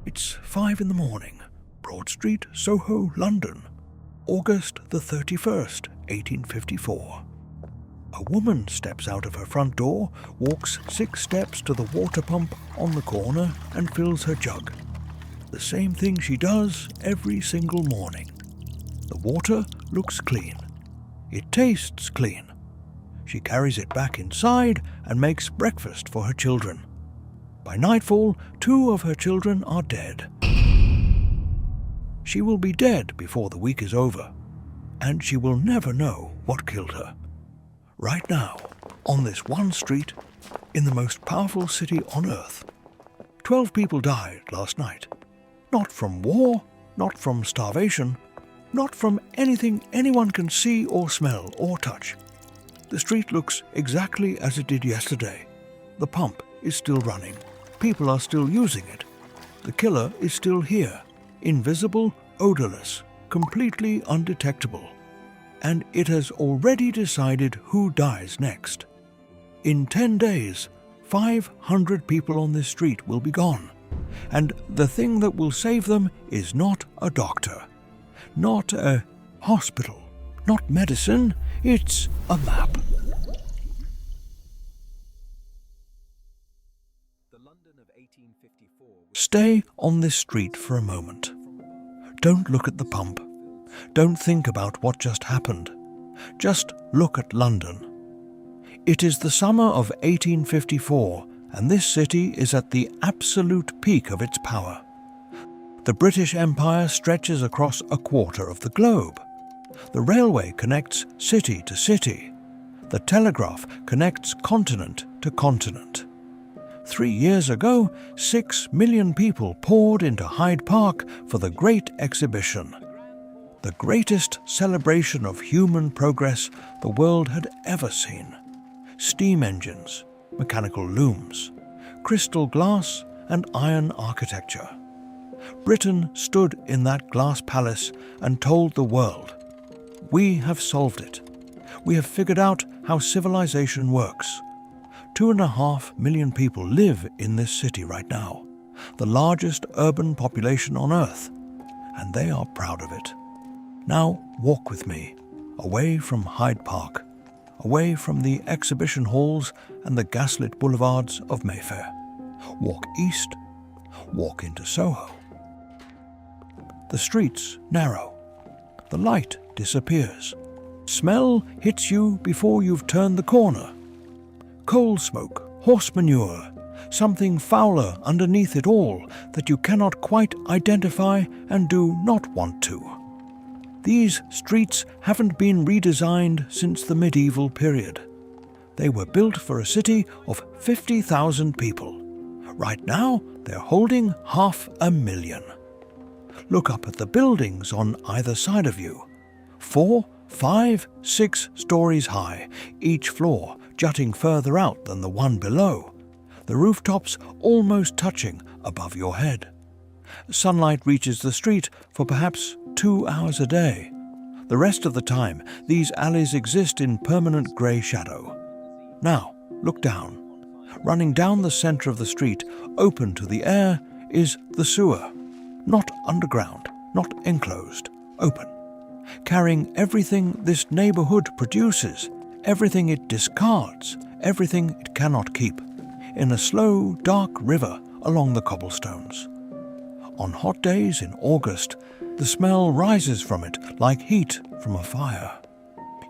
It's 5 in the morning, Broad Street, Soho, London, August the 31st, 1854. A woman steps out of her front door, walks 6 steps to the water pump on the corner and fills her jug. The same thing she does every single morning. The water looks clean. It tastes clean. She carries it back inside and makes breakfast for her children. By nightfall, 2 of her children are dead. She will be dead before the week is over, and she will never know what killed her. Right now, on this one street, in the most powerful city on earth, 12 people died last night. Not from war, not from starvation, not from anything anyone can see or smell or touch. The street looks exactly as it did yesterday. The pump is still running. People are still using it. The killer is still here, invisible, odorless, completely undetectable. And it has already decided who dies next. In 10 days, 500 people on this street will be gone. And the thing that will save them is not a doctor, not a hospital, not medicine, it's a map. Stay on this street for a moment. Don't look at the pump. Don't think about what just happened. Just look at London. It is the summer of 1854, and this city is at the absolute peak of its power. The British Empire stretches across a quarter of the globe. The railway connects city to city. The telegraph connects continent to continent. 3 years ago, 6 million people poured into Hyde Park for the Great Exhibition. The greatest celebration of human progress the world had ever seen. Steam engines, mechanical looms, crystal glass and iron architecture. Britain stood in that glass palace and told the world, "We have solved it. We have figured out how civilization works." 2.5 million people live in this city right now, the largest urban population on Earth, and they are proud of it. Now walk with me, away from Hyde Park, away from the exhibition halls and the gaslit boulevards of Mayfair. Walk east, walk into Soho. The streets narrow. The light disappears. Smell hits you before you've turned the corner. Coal smoke, horse manure, something fouler underneath it all that you cannot quite identify and do not want to. These streets haven't been redesigned since the medieval period. They were built for a city of 50,000 people. Right now, they're holding 500,000. Look up at the buildings on either side of you. 4, 5, 6 stories high, each floor jutting further out than the one below, the rooftops almost touching above your head. Sunlight reaches the street for perhaps 2 hours a day. The rest of the time, these alleys exist in permanent grey shadow. Now, look down. Running down the centre of the street, open to the air, is the sewer. Not underground, not enclosed, open. Carrying everything this neighbourhood produces, everything it discards, everything it cannot keep, in a slow, dark river along the cobblestones. On hot days in August, the smell rises from it like heat from a fire.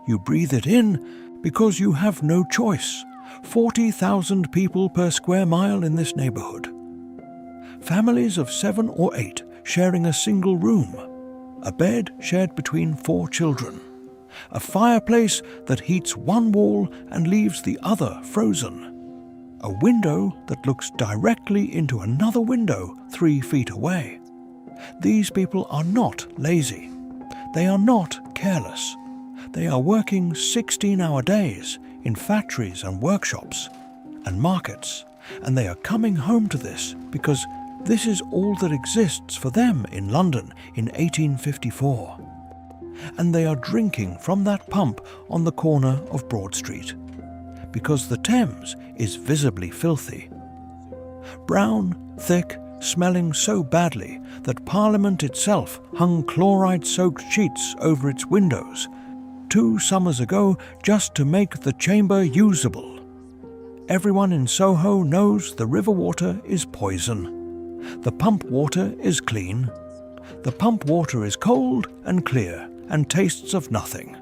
You breathe it in because you have no choice. 40,000 people per square mile in this neighbourhood. Families of 7 or 8 sharing a single room. A bed shared between 4 children. A fireplace that heats one wall and leaves the other frozen. A window that looks directly into another window 3 feet away. These people are not lazy. They are not careless. They are working 16-hour days in factories and workshops and markets, and they are coming home to this because this is all that exists for them in London in 1854. And they are drinking from that pump on the corner of Broad Street, because the Thames is visibly filthy. Brown, thick, smelling so badly that Parliament itself hung chloride-soaked sheets over its windows 2 summers ago just to make the chamber usable. Everyone in Soho knows the river water is poison. The pump water is clean. The pump water is cold and clear and tastes of nothing.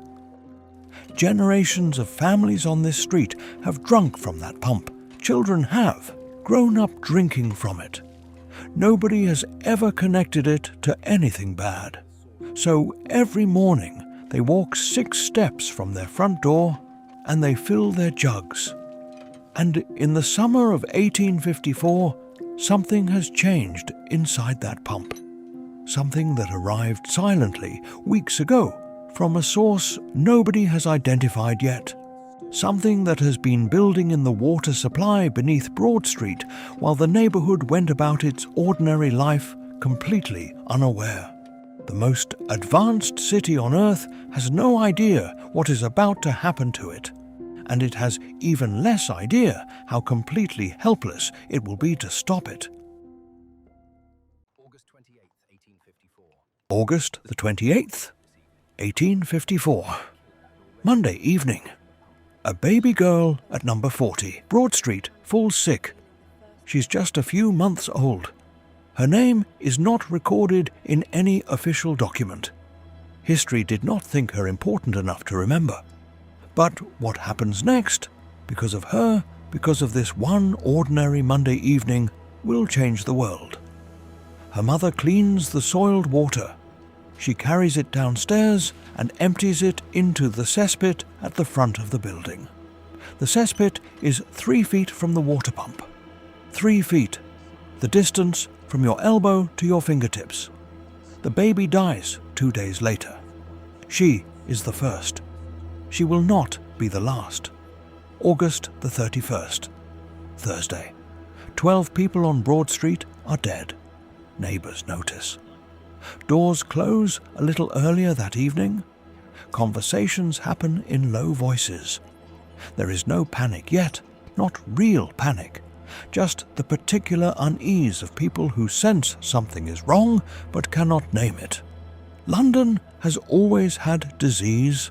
Generations of families on this street have drunk from that pump. Children have grown up drinking from it. Nobody has ever connected it to anything bad. So every morning they walk 6 steps from their front door and they fill their jugs. And in the summer of 1854, something has changed inside that pump. Something that arrived silently weeks ago from a source nobody has identified yet. Something that has been building in the water supply beneath Broad Street while the neighbourhood went about its ordinary life completely unaware. The most advanced city on earth has no idea what is about to happen to it, and it has even less idea how completely helpless it will be to stop it. August the 28th, 1854. Monday evening. A baby girl at number 40, Broad Street, falls sick. She's just a few months old. Her name is not recorded in any official document. History did not think her important enough to remember. But what happens next, because of her, because of this one ordinary Monday evening, will change the world. Her mother cleans the soiled water. She carries it downstairs and empties it into the cesspit at the front of the building. The cesspit is 3 feet from the water pump. 3 feet, the distance from your elbow to your fingertips. The baby dies 2 days later. She is the first. She will not be the last. August the 31st, Thursday. 12 people on Broad Street are dead. Neighbours notice. Doors close a little earlier that evening. Conversations happen in low voices. There is no panic yet, not real panic, just the particular unease of people who sense something is wrong but cannot name it. London has always had disease.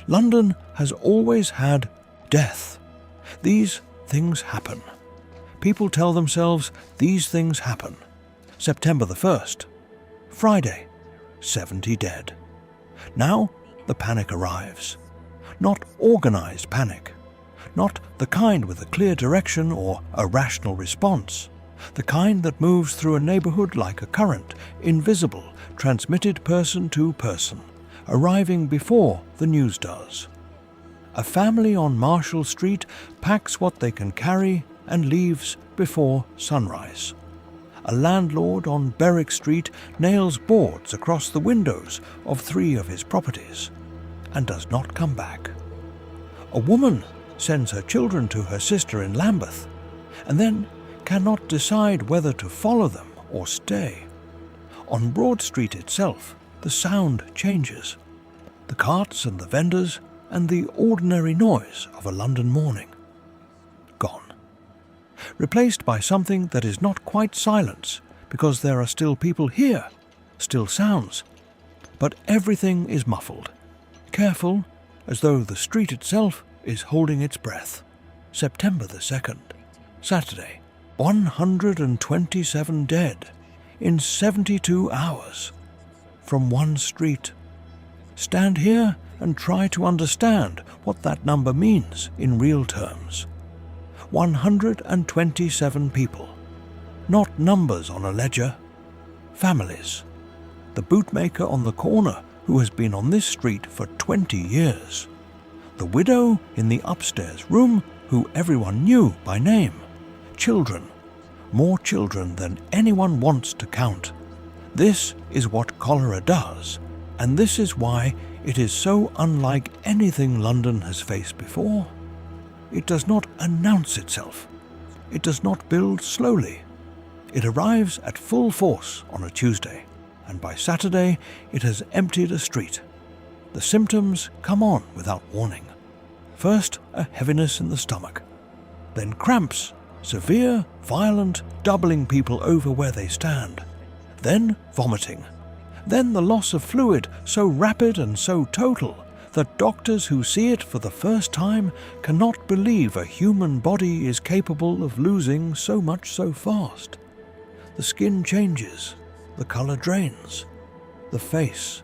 London has always had death. These things happen. People tell themselves these things happen. September the 1st. Friday, 70 dead. Now the panic arrives. Not organised panic. Not the kind with a clear direction or a rational response. The kind that moves through a neighbourhood like a current, invisible, transmitted person to person, arriving before the news does. A family on Marshall Street packs what they can carry and leaves before sunrise. A landlord on Berwick Street nails boards across the windows of 3 of his properties and does not come back. A woman sends her children to her sister in Lambeth and then cannot decide whether to follow them or stay. On Broad Street itself, the sound changes. The carts and the vendors and the ordinary noise of a London morning. Gone. Replaced by something that is not quite silence, because there are still people here, still sounds, but everything is muffled, careful, as though the street itself is holding its breath. September the 2nd, Saturday. 127 dead in 72 hours from one street. Stand here and try to understand what that number means in real terms. 127 people. Not numbers on a ledger. Families. The bootmaker on the corner who has been on this street for 20 years. The widow in the upstairs room who everyone knew by name. Children. More children than anyone wants to count. This is what cholera does, and this is why it is so unlike anything London has faced before. It does not announce itself. It does not build slowly. It arrives at full force on a Tuesday, and by Saturday it has emptied a street. The symptoms come on without warning. First, a heaviness in the stomach, then cramps, severe, violent, doubling people over where they stand, then vomiting, then the loss of fluid so rapid and so total that doctors who see it for the first time cannot believe a human body is capable of losing so much so fast. The skin changes, the color drains, the face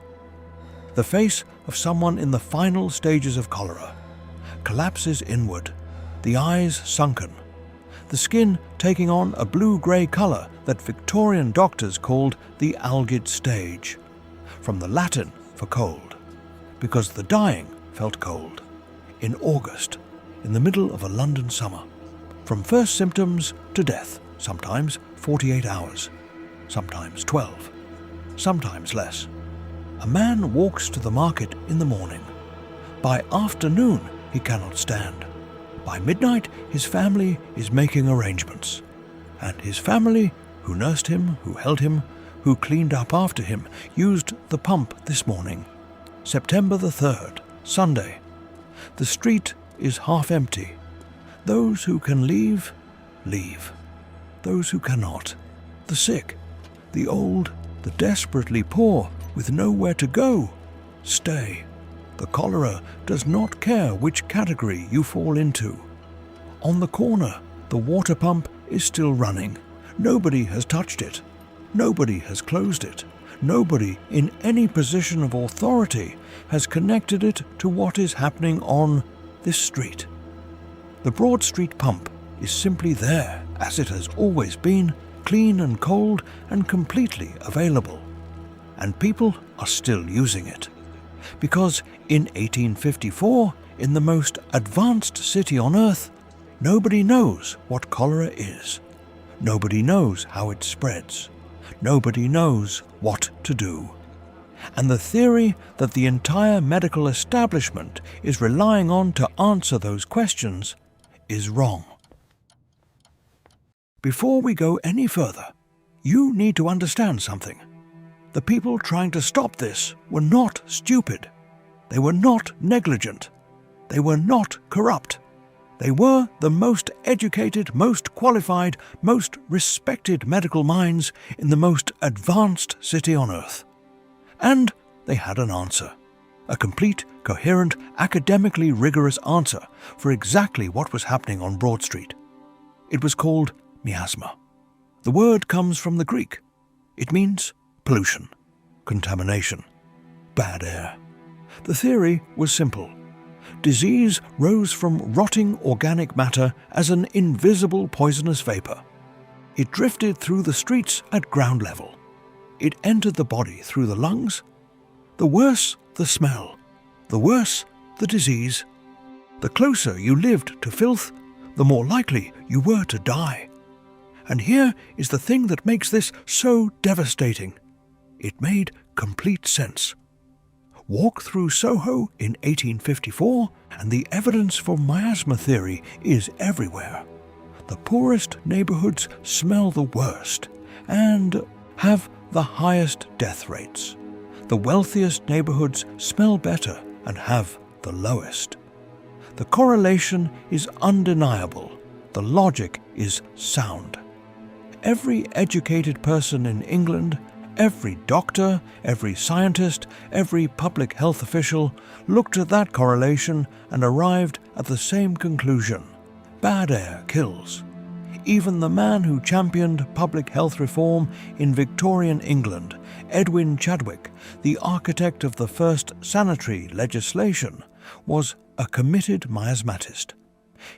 of someone in the final stages of cholera, collapses inward, the eyes sunken, the skin taking on a blue-grey colour that Victorian doctors called the algid stage, from the Latin for cold, because the dying felt cold, in August, in the middle of a London summer, from first symptoms to death, sometimes 48 hours, sometimes 12, sometimes less. A man walks to the market in the morning. By afternoon, he cannot stand. By midnight, his family is making arrangements. And his family, who nursed him, who held him, who cleaned up after him, used the pump this morning. September the 3rd, Sunday. The street is half empty. Those who can leave, leave. Those who cannot, the sick, the old, the desperately poor, with nowhere to go, stay. The cholera does not care which category you fall into. On the corner, the water pump is still running. Nobody has touched it. Nobody has closed it. Nobody in any position of authority has connected it to what is happening on this street. The Broad Street pump is simply there, as it has always been, clean and cold and completely available. And people are still using it. Because in 1854, in the most advanced city on earth, nobody knows what cholera is. Nobody knows how it spreads. Nobody knows what to do. And the theory that the entire medical establishment is relying on to answer those questions is wrong. Before we go any further, you need to understand something. The people trying to stop this were not stupid. They were not negligent. They were not corrupt. They were the most educated, most qualified, most respected medical minds in the most advanced city on earth. And they had an answer. A complete, coherent, academically rigorous answer for exactly what was happening on Broad Street. It was called miasma. The word comes from the Greek. It means pollution, contamination, bad air. The theory was simple. Disease rose from rotting organic matter as an invisible poisonous vapor. It drifted through the streets at ground level. It entered the body through the lungs. The worse the smell, the worse the disease. The closer you lived to filth, the more likely you were to die. And here is the thing that makes this so devastating. It made complete sense. Walk through Soho in 1854 and the evidence for miasma theory is everywhere. The poorest neighborhoods smell the worst and have the highest death rates. The wealthiest neighborhoods smell better and have the lowest. The correlation is undeniable. The logic is sound. Every educated person in England, every doctor, every scientist, every public health official looked at that correlation and arrived at the same conclusion. Bad air kills. Even the man who championed public health reform in Victorian England, Edwin Chadwick, the architect of the first sanitary legislation, was a committed miasmatist.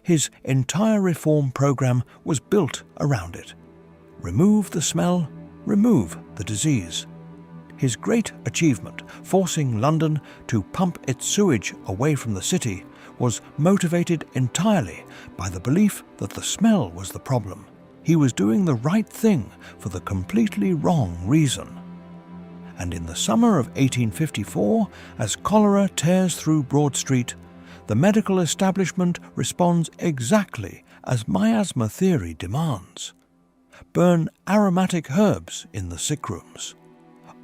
His entire reform program was built around it. Remove the smell, remove the disease. His great achievement, forcing London to pump its sewage away from the city, was motivated entirely by the belief that the smell was the problem. He was doing the right thing for the completely wrong reason. And in the summer of 1854, as cholera tears through Broad Street, the medical establishment responds exactly as miasma theory demands. Burn aromatic herbs in the sick rooms.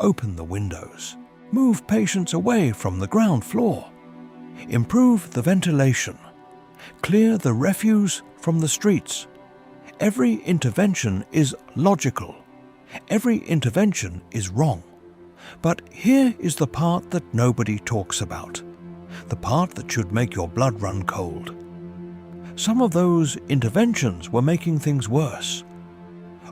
Open the windows. Move patients away from the ground floor. Improve the ventilation. Clear the refuse from the streets. every intervention is logical. Every intervention is wrong. But here is the part that nobody talks about. The part that should make your blood run cold. Some of those interventions were making things worse.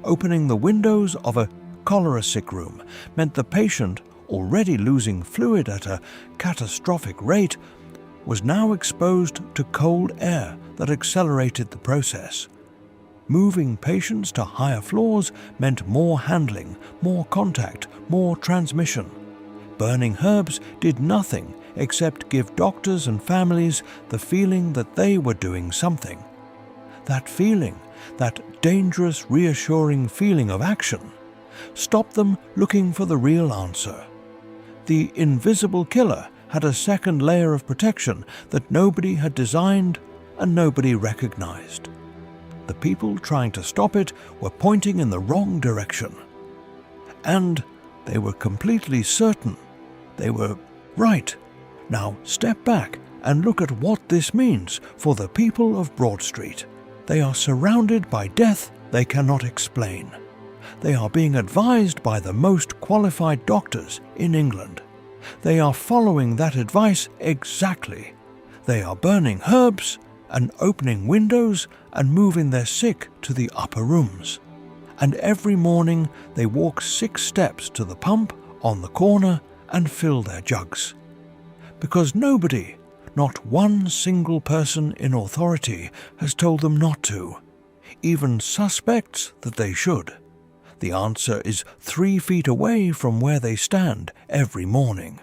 Opening the windows of a cholera sick room meant the patient, already losing fluid at a catastrophic rate, was now exposed to cold air that accelerated the process. Moving patients to higher floors meant more handling, more contact, more transmission. Burning herbs did nothing except give doctors and families the feeling that they were doing something. That feeling, that dangerous, reassuring feeling of action, stopped them looking for the real answer. The invisible killer had a second layer of protection that nobody had designed and nobody recognized. The people trying to stop it were pointing in the wrong direction. And they were completely certain they were right. Now step back and look at what this means for the people of Broad Street. They are surrounded by death they cannot explain. They are being advised by the most qualified doctors in England. They are following that advice exactly. They are burning herbs and opening windows and moving their sick to the upper rooms. And every morning they walk 6 steps to the pump on the corner and fill their jugs. Because nobody, not one single person in authority, has told them not to, even suspects that they should. The answer is 3 feet away from where they stand every morning.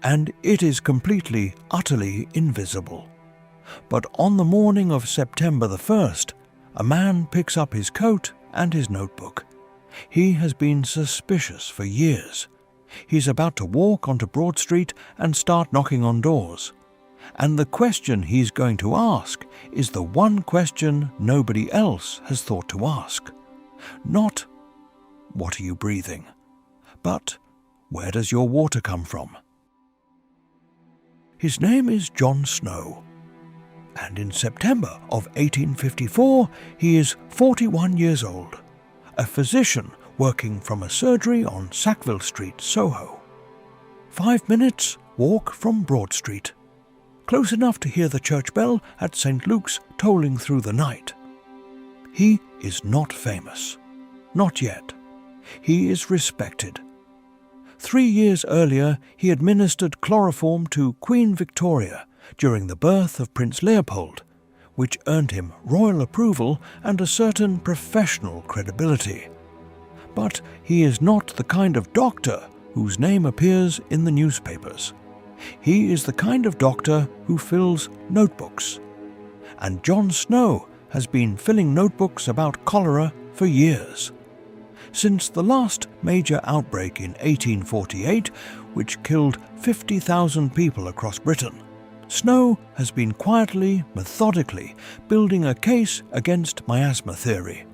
And it is completely, utterly invisible. But on the morning of September the 1st, a man picks up his coat and his notebook. He has been suspicious for years. He's about to walk onto Broad Street and start knocking on doors. And the question he's going to ask is the one question nobody else has thought to ask. Not, what are you breathing? But, where does your water come from? His name is John Snow. And in September of 1854, he is 41 years old, a physician working from a surgery on Sackville Street, Soho. 5 minutes walk from Broad Street, close enough to hear the church bell at St. Luke's tolling through the night. He is not famous. Not yet. He is respected. 3 years earlier, he administered chloroform to Queen Victoria during the birth of Prince Leopold, which earned him royal approval and a certain professional credibility. But he is not the kind of doctor whose name appears in the newspapers. He is the kind of doctor who fills notebooks. And John Snow has been filling notebooks about cholera for years. Since the last major outbreak in 1848, which killed 50,000 people across Britain, Snow has been quietly, methodically building a case against miasma theory.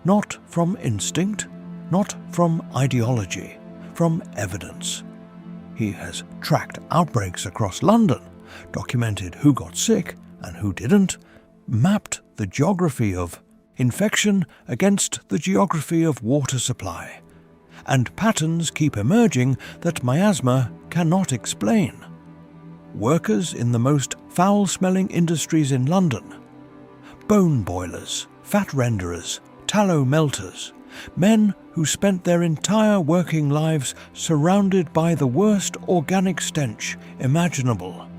Not from instinct, not from ideology, from evidence. He has tracked outbreaks across London, documented who got sick and who didn't, mapped the geography of infection against the geography of water supply, and patterns keep emerging that miasma cannot explain. Workers in the most foul-smelling industries in London, bone boilers, fat renderers, tallow melters, men who spent their entire working lives surrounded by the worst organic stench imaginable,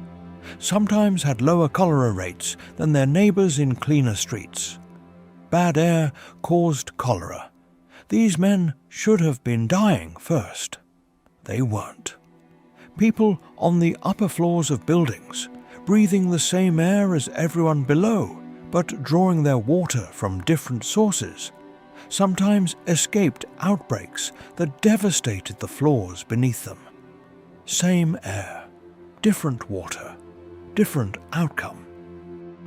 sometimes had lower cholera rates than their neighbours in cleaner streets. Bad air caused cholera. These men should have been dying first. They weren't. People on the upper floors of buildings, breathing the same air as everyone below, but drawing their water from different sources, sometimes escaped outbreaks that devastated the floors beneath them. Same air, different water, different outcome.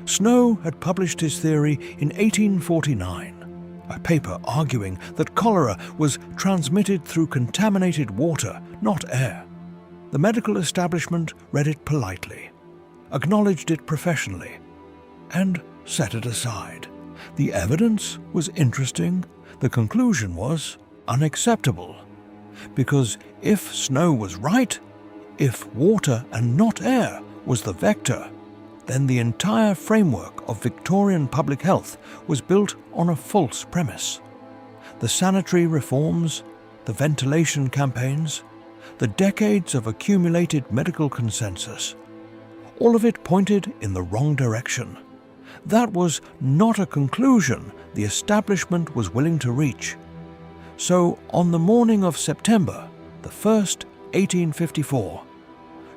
Snow had published his theory in 1849, a paper arguing that cholera was transmitted through contaminated water, not air. The medical establishment read it politely, acknowledged it professionally, and set it aside. The evidence was interesting, the conclusion was unacceptable. Because if snow was right, if water and not air was the vector, then the entire framework of Victorian public health was built on a false premise. The sanitary reforms, the ventilation campaigns, the decades of accumulated medical consensus, all of it pointed in the wrong direction. That was not a conclusion the establishment was willing to reach. So on the morning of September the 1st, 1854,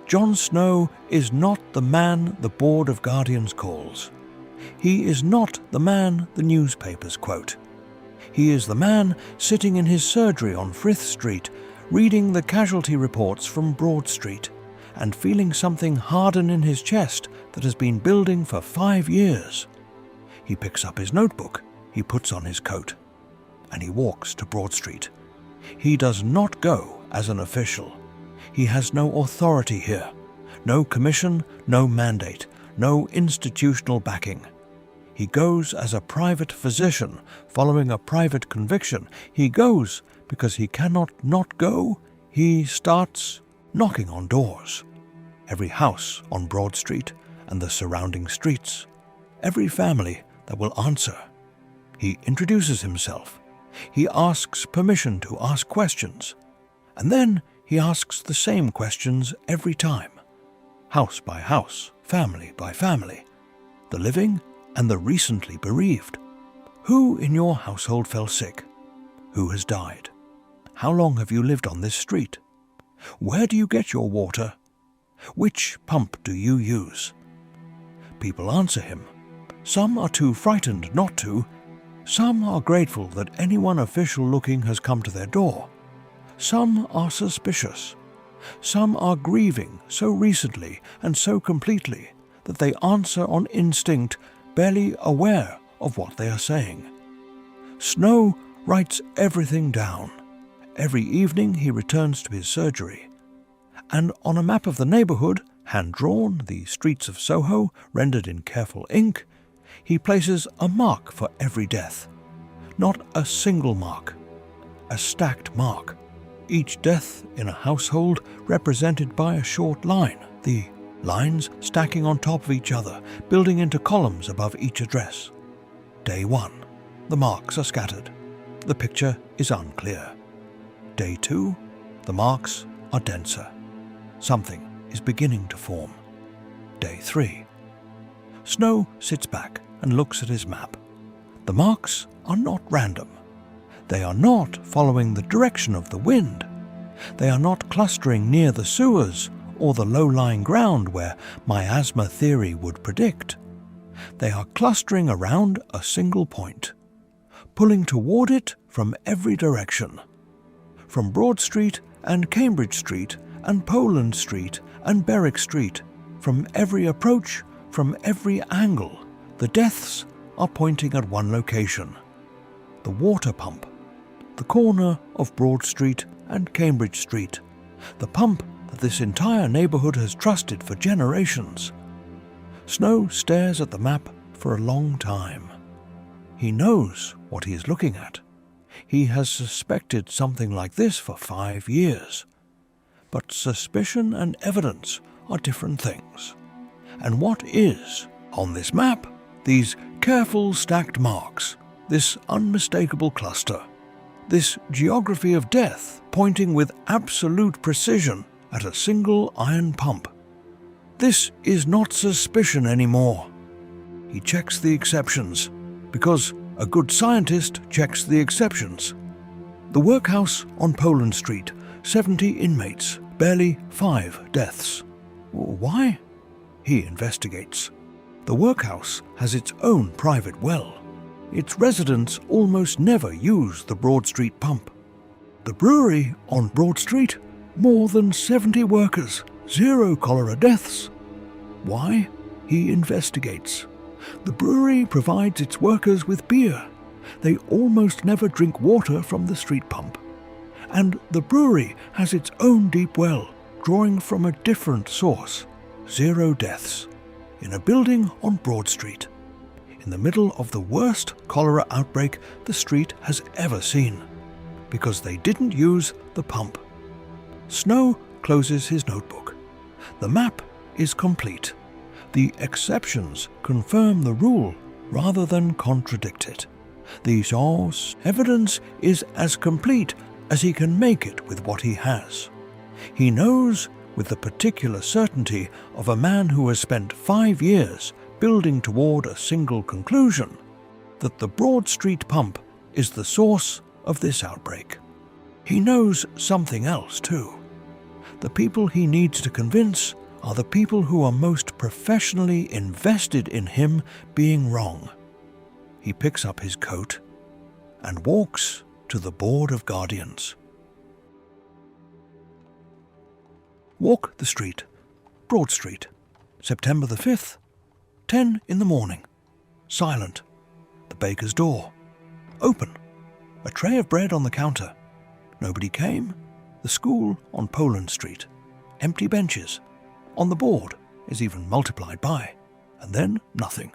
John Snow is not the man the Board of Guardians calls. He is not the man the newspapers quote. He is the man sitting in his surgery on Frith Street, reading the casualty reports from Broad Street, and feeling something harden in his chest that has been building for 5 years. He picks up his notebook, he puts on his coat, and he walks to Broad Street. He does not go as an official. He has no authority here, no commission, no mandate, no institutional backing. He goes as a private physician following a private conviction. He goes because he cannot not go. He starts knocking on doors. Every house on Broad Street and the surrounding streets, every family that will answer. He introduces himself. He asks permission to ask questions. And then he asks the same questions every time. House by house, family by family. The living and the recently bereaved. Who in your household fell sick? Who has died? How long have you lived on this street? Where do you get your water? Which pump do you use? People answer him. Some are too frightened not to. Some are grateful that anyone official-looking has come to their door. Some are suspicious. Some are grieving so recently and so completely that they answer on instinct, barely aware of what they are saying. Snow writes everything down. Every evening he returns to his surgery. And on a map of the neighbourhood, hand-drawn, the streets of Soho, rendered in careful ink, he places a mark for every death. Not a single mark, a stacked mark. Each death in a household represented by a short line, the lines stacking on top of each other, building into columns above each address. Day 1. The marks are scattered. The picture is unclear. Day 2. The marks are denser. Something is beginning to form. Day 3. Snow sits back and looks at his map. The marks are not random. They are not following the direction of the wind. They are not clustering near the sewers or the low-lying ground where miasma theory would predict. They are clustering around a single point, pulling toward it from every direction. From Broad Street and Cambridge Street and Poland Street and Berwick Street, from every approach, from every angle, the deaths are pointing at one location. The water pump. The corner of Broad Street and Cambridge Street, the pump that this entire neighbourhood has trusted for generations. Snow stares at the map for a long time. He knows what he is looking at. He has suspected something like this for 5 years. But suspicion and evidence are different things. And what is on this map? These careful stacked marks, this unmistakable cluster, this geography of death pointing with absolute precision at a single iron pump. This is not suspicion anymore. He checks the exceptions, because a good scientist checks the exceptions. The workhouse on Poland Street, 70 inmates, barely 5 deaths. Why? He investigates. The workhouse has its own private well. Its residents almost never use the Broad Street pump. The brewery on Broad Street, more than 70 workers, 0 cholera deaths. Why? He investigates. The brewery provides its workers with beer. They almost never drink water from the street pump. And the brewery has its own deep well, drawing from a different source. 0 deaths. In a building on Broad Street. in the middle of the worst cholera outbreak the street has ever seen, because they didn't use the pump. Snow closes his notebook. The map is complete. The exceptions confirm the rule rather than contradict it. The source evidence is as complete as he can make it with what he has. He knows with the particular certainty of a man who has spent 5 years building toward a single conclusion that the Broad Street pump is the source of this outbreak. He knows something else too. The people he needs to convince are the people who are most professionally invested in him being wrong. He picks up his coat and walks to the Board of Guardians. Walk the street, Broad Street, September the 5th, 10 in the morning. Silent. The baker's door. Open. A tray of bread on the counter. Nobody came. The school on Poland Street. Empty benches. On the board is even multiplied by. And then nothing.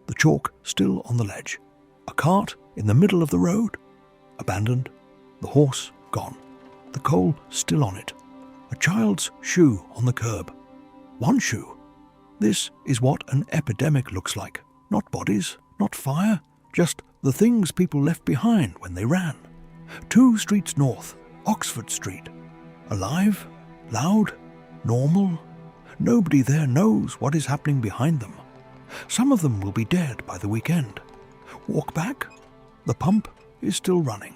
The chalk still on the ledge. A cart in the middle of the road. Abandoned. The horse gone. The coal still on it. A child's shoe on the curb. One shoe. This is what an epidemic looks like. Not bodies, not fire, just the things people left behind when they ran. 2 streets north, Oxford Street. Alive, loud, normal. Nobody there knows what is happening behind them. Some of them will be dead by the weekend. Walk back. The pump is still running.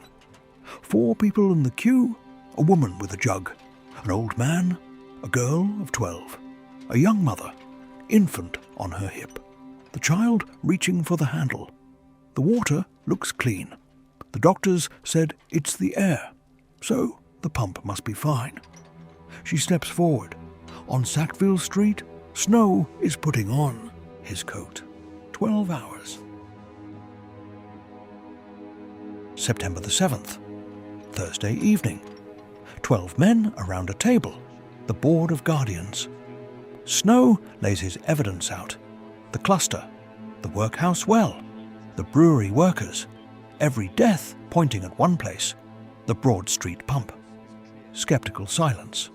4 people in the queue, a woman with a jug, an old man, a girl of 12, a young mother, infant on her hip, the child reaching for the handle. The water looks clean. The doctors said it's the air, so the pump must be fine. She steps forward. On Sackville Street, snow is putting on his coat. 12 hours. September the 7th, Thursday evening. 12 men around a table, the Board of Guardians. Snow lays his evidence out. The cluster, the workhouse well, the brewery workers, every death pointing at one place, the Broad Street pump. Skeptical silence.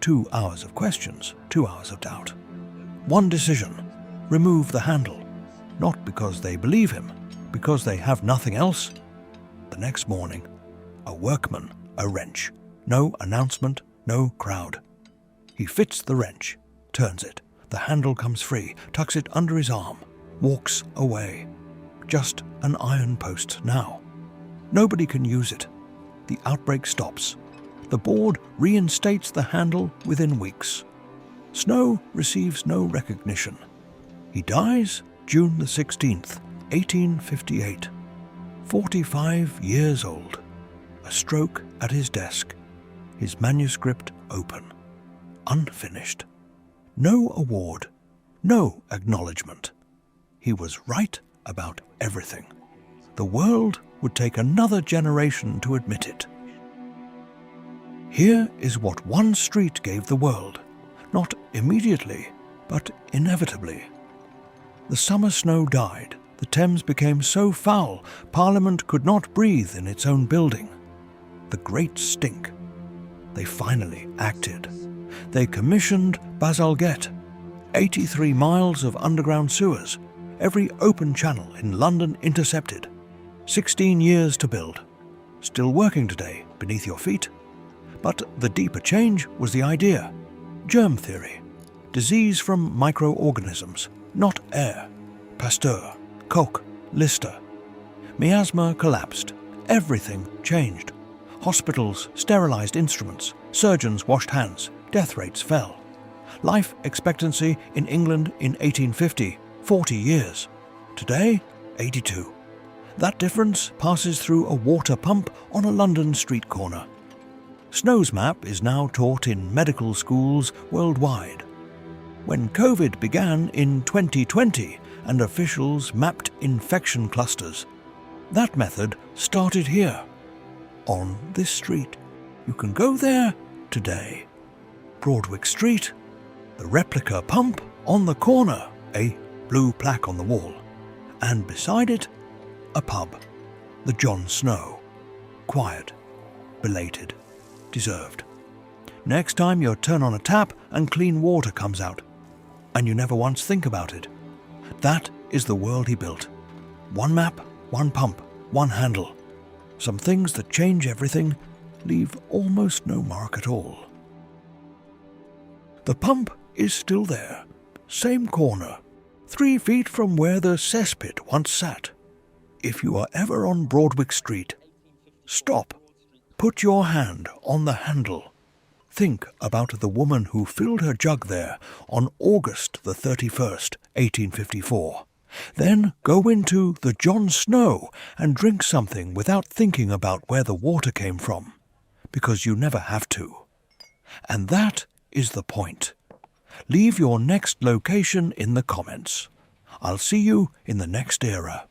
2 hours of questions, 2 hours of doubt. One decision: remove the handle. Not because they believe him, because they have nothing else. The next morning, a workman, a wrench. No announcement, no crowd. He fits the wrench, turns it. The handle comes free, tucks it under his arm, walks away. Just an iron post now. Nobody can use it. The outbreak stops. The board reinstates the handle within weeks. Snow receives no recognition. He dies June the 16th, 1858. 45 years old. A stroke at his desk. His manuscript open. Unfinished. No award. No acknowledgement. He was right about everything. The world would take another generation to admit it. Here is what one street gave the world, not immediately, but inevitably. The summer snow died. The Thames became so foul, Parliament could not breathe in its own building. The great stink. They finally acted. They commissioned Bazalgette, 83 miles of underground sewers, every open channel in London intercepted. 16 years to build. Still working today beneath your feet. But the deeper change was the idea. Germ theory. Disease from microorganisms, not air. Pasteur, Koch, Lister. Miasma collapsed. Everything changed. Hospitals sterilized instruments. Surgeons washed hands. Death rates fell. Life expectancy in England in 1850, 40 years. Today, 82. That difference passes through a water pump on a London street corner. Snow's map is now taught in medical schools worldwide. When COVID began in 2020 and officials mapped infection clusters, that method started here, on this street. You can go there today. Broadwick Street, the replica pump on the corner, a blue plaque on the wall. and beside it, a pub, the John Snow. Quiet, belated, deserved. Next time you turn on a tap and clean water comes out, and you never once think about it. That is the world he built. One map, one pump, one handle. Some things that change everything leave almost no mark at all. The pump is still there, same corner, 3 feet from where the cesspit once sat. If you are ever on Broadwick Street, stop, put your hand on the handle. Think about the woman who filled her jug there on August the 31st, 1854. Then go into the John Snow and drink something without thinking about where the water came from, because you never have to. And that is the point. Leave your next location in the comments. I'll see you in the next era.